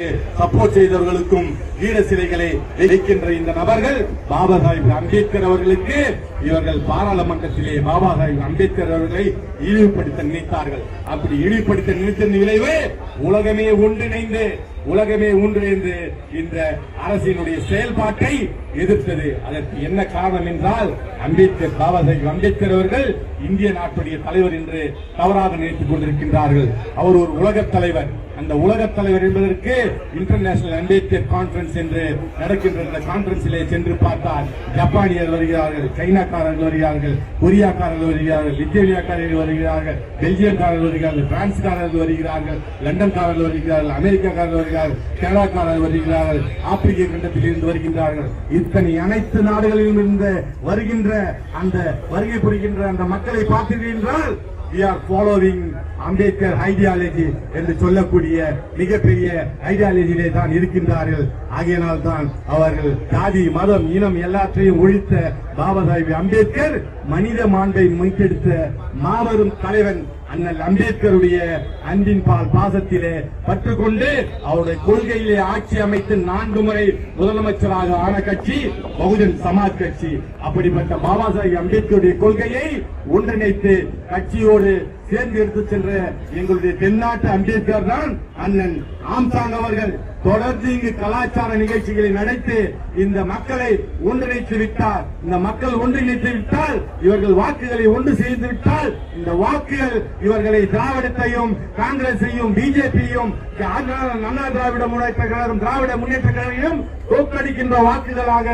Support செய்தவர்களுக்கும் வீர சிலைகளை வைக்கின்ற இந்த நபர்கள் பாபா சாஹிப் அம்பேத்கர் அவர்களுக்கு இவர்கள் பாராளுமன்றத்திலே பாபா சாஹிப் அம்பேத்கர் அவர்களை இழிவுபடுத்த நினைத்தார்கள். அப்படி இழிவுபடுத்த நினைத்த விளைவு உலகமே ஒன்றிணைந்து இந்த அரசினுடைய செயல்பாட்டை எதிர்த்தது. அதற்கு என்ன காரணம் என்றால் அம்பேத்கர் பாபா சாஹிப் அம்பேத்கர் அவர்கள் இந்திய நாட்டுடைய தலைவர் என்று தவறாக நினைத்துக் கொண்டிருக்கின்றார்கள். அவர் ஒரு உலகத் தலைவர். அந்த உலகத் தலைவர் என்பதற்கு இன்டர்நேஷனல் அம்பேத்கர் கான்பரன்ஸ் என்று நடக்கின்ற இந்த கான்பரன்ஸிலே சென்று பார்த்தால் ஜப்பானியர் வருகிறார்கள், சைனாக்காரர்கள் வருகிறார்கள், கொரியாக்காரர்கள் வருகிறார்கள், லித்துவேனியாக்காரர்கள் வருகிறார்கள், பெல்ஜியம்காரர்கள் வருகிறார்கள், பிரான்ஸ்காரர்கள் வருகிறார்கள், லண்டன்காரர்கள் வருகிறார்கள், அமெரிக்காக்காரர்கள் வருகிறார்கள், கனடாக்காரர்கள் வருகிறார்கள், ஆப்பிரிக்க கண்டத்தில் இருந்து வருகின்றார்கள். இத்தனை அனைத்து நாடுகளிலும் இருந்து வருகின்ற அந்த வருகை புரிகின்ற அந்த மக்களை பார்த்தீர்கள் என்றால் we are following Ambedkar ideology என்று சொல்லக்கூடிய மிகப்பெரிய ஐடியாலஜியிலே தான் இருக்கின்றார்கள். ஆகையினால் தான் அவர்கள் ஜாதி மதம் இனம் எல்லாற்றையும் ஒழித்த பாபா சாஹிப் அம்பேத்கர் மனித மாண்பை மீட்டெடுத்த மாபெரும் தலைவன் அண்ணல் அம்பேத்கருடைய அன்பின் பால் பாசத்திலே பற்றுக்கொண்டு அவருடைய கொள்கையிலே ஆட்சி அமைத்து 4 முறை முதலமைச்சராக ஆன கட்சி பகுஜன் சமாஜ் கட்சி. அப்படிப்பட்ட பாபா சாஹிப் அம்பேத்கருடைய கொள்கையை ஒன்றிணைத்து கட்சியோடு சேர்ந்து எடுத்து சென்ற எங்களுடைய தென்னாட்டு அம்பேத்கர் தான் அண்ணன் ஆம்சாங் அவர்கள். தொடர்ந்து இங்கு கலாச்சார நிகழ்ச்சிகளை நடத்தி இந்த மக்களை ஒன்றிணைத்து விட்டார். இந்த மக்கள் ஒன்றிணைத்து விட்டால் இவர்கள் வாக்குகளை ஒன்று செய்து விட்டால் இந்த வாக்குகள் இவர்களை திராவிடத்தையும் காங்கிரஸையும் பிஜேபியையும் அண்ணா திராவிட முன்னேற்ற கழகம் திராவிட முன்னேற்ற கழகம் தோற்கடிக்கின்ற வாக்குகளாக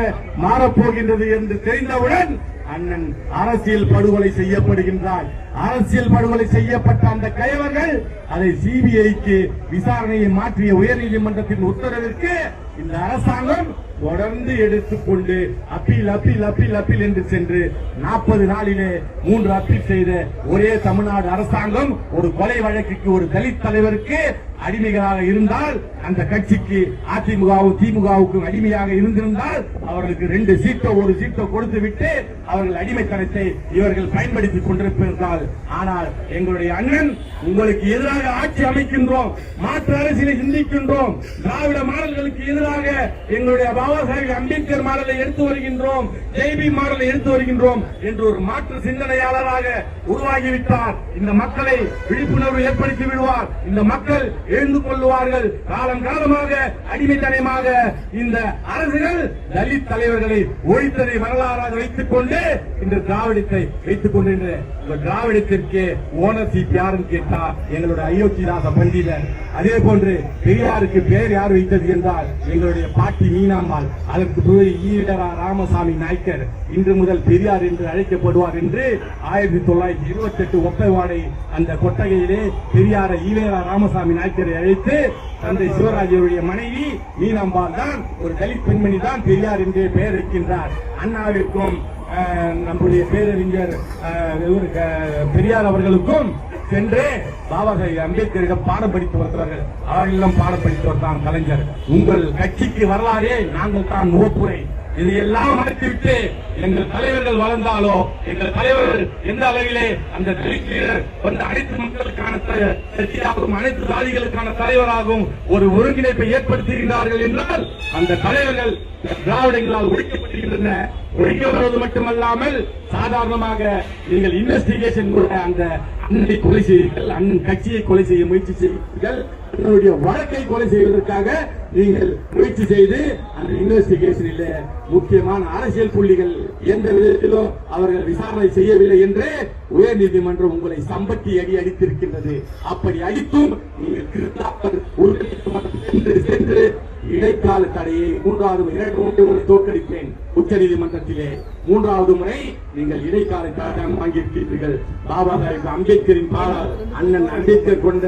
மாறப்போகின்றது என்று தெரிந்தவுடன் அண்ணன் அரசியல் படுகொலை செய்யப்படுகின்றார். அரசியல் படுகொலை செய்யப்பட்ட அந்த கயவர்கள் அதை சிபிஐக்கு விசாரணையை மாற்றிய உயர்நீதிமன்றத்தின் உத்தரவிற்கு இந்த அரசாங்கம் தொடர்ந்து எடுத்துக்கொண்டு அப்பீல் என்று சென்று 40 நாளிலே 3 அப்பீல் செய்த ஒரே தமிழ்நாடு அரசாங்கம் ஒரு கொலை வழக்குக்கு ஒரு தலித் தலைவருக்கு அடிமைகளாக இருந்தால் அந்த கட்சிக்கு அதிமுகவும் திமுகவுக்கும் அடிமையாக இருந்திருந்தால் அவர்களுக்கு 2 சீட்டோ 1 சீட்டோ கொடுத்து விட்டு அவர்கள் அடிமைத்தனத்தை இவர்கள் பயன்படுத்திக் கொண்டிருப்பார்கள். ஆனால் எங்களுடைய அண்ணன் உங்களுக்கு எதிராக ஆட்சி அமைக்கின்றோம், மாற்று அரசியலை சிந்திக்கின்றோம், திராவிட மாடல்களுக்கு எதிராக எங்களுடைய பாபா சாஹிப் அம்பேத்கர் மாடலை எடுத்து வருகின்றோம், ஜேபி மாடலை எடுத்து வருகின்றோம் என்று ஒரு மாற்று சிந்தனையாளராக உருவாகிவிட்டார். இந்த மக்களை விழிப்புணர்வு ஏற்படுத்தி விடுவார். இந்த மக்கள் எழுந்து கொள்வார்கள். காலம் காலமாக அடிமைத்தனமாக இந்த அரசுகள் தலித் தலைவர்களை ஒழித்ததை வரலாறாக வைத்துக் கொண்டு இந்த திராவிடத்தை வைத்துக் கொண்டு திராவிடத்திற்கு ஓனர்ஷிப் யாருன்னு கேட்டா எங்களுடைய அயோத்திதாச பண்டிதர். அதே போன்று பெரியாருக்கு பெயர் யார் வைத்தது என்றால் எங்களுடைய பாட்டி மீனாம்பாள். அதற்கு ஈடரா ராமசாமி நாய்க்கர் இன்று முதல் பெரியார் என்று அழைக்கப்படுவார் என்று 1928 ஒப்பைவாடை அந்த கொட்டகையிலே பெரியார ஈவேரா ராமசாமி நாய்க்கரை அழைத்து தந்தை சிவராஜருடைய மனைவி மீனாம்பாள் தான் ஒரு தலித் பெண்மணி தான் பெரியார் என்றே பெயர் வைக்கின்றார். அண்ணாவிற்கும் நம்முடைய பேரறிஞர் பெரியார் அவர்களுக்கும் சென்று பாபா சாஹிப் அம்பேத்கரிடம் பாடம் படித்து வருகிறார்கள். அவர்களிடம் பாடம் படித்தவர் தான் கலைஞர். உங்கள் கட்சிக்கு வரலாறே நாங்கள் தான் முகப்புரை. இதையெல்லாம் மறைத்துவிட்டு எங்கள் தலைவர்கள் வளர்ந்தாலோ எங்கள் தலைவர்கள் எந்த அளவிலே அந்த வந்து அனைத்து மக்களுக்கான சக்தியாகவும் அனைத்து சாதிகளுக்கான தலைவராகவும் ஒரு ஒருங்கிணைப்பை ஏற்படுத்துகிறார்கள் என்றால் அந்த தலைவர்கள் திராவிடங்களால் ஒழிக்கப்பட்டிருக்கின்றன. ஒழிக்கப்படுவது மட்டுமல்லாமல் சாதாரணமாக நீங்கள் இன்வெஸ்டிகேஷன் கூட அந்த அண்ணனை கொலை செய்வீர்கள், அண்ணன் கட்சியை கொலை செய்ய முயற்சி செய்வீர்கள், அண்ணனுடைய வழக்கை கொலை செய்வதற்காக நீங்கள் முயற்சி செய்து அந்த இன்வெஸ்டிகேஷனில் முக்கியமான அரசியல் புள்ளிகள் எந்த விதத்திலும் அவர்கள் விசாரணை செய்யவில்லை என்று உயர்நீதிமன்றம் உங்களை சம்பட்டி அடித்திருக்கின்றது. அப்படி அடித்தும் நீங்கள் சென்று இடைக்கால தடையை 3வது முறை தோற்கடிப்பேன். உச்சநீதிமன்றத்திலே 3வது முறை நீங்கள் இடைக்கால தடை வாங்கியிருக்கிறீர்கள். பாபா சாஹிப் அம்பேத்கரின் அண்ணன் அம்பேத்கர் கொண்ட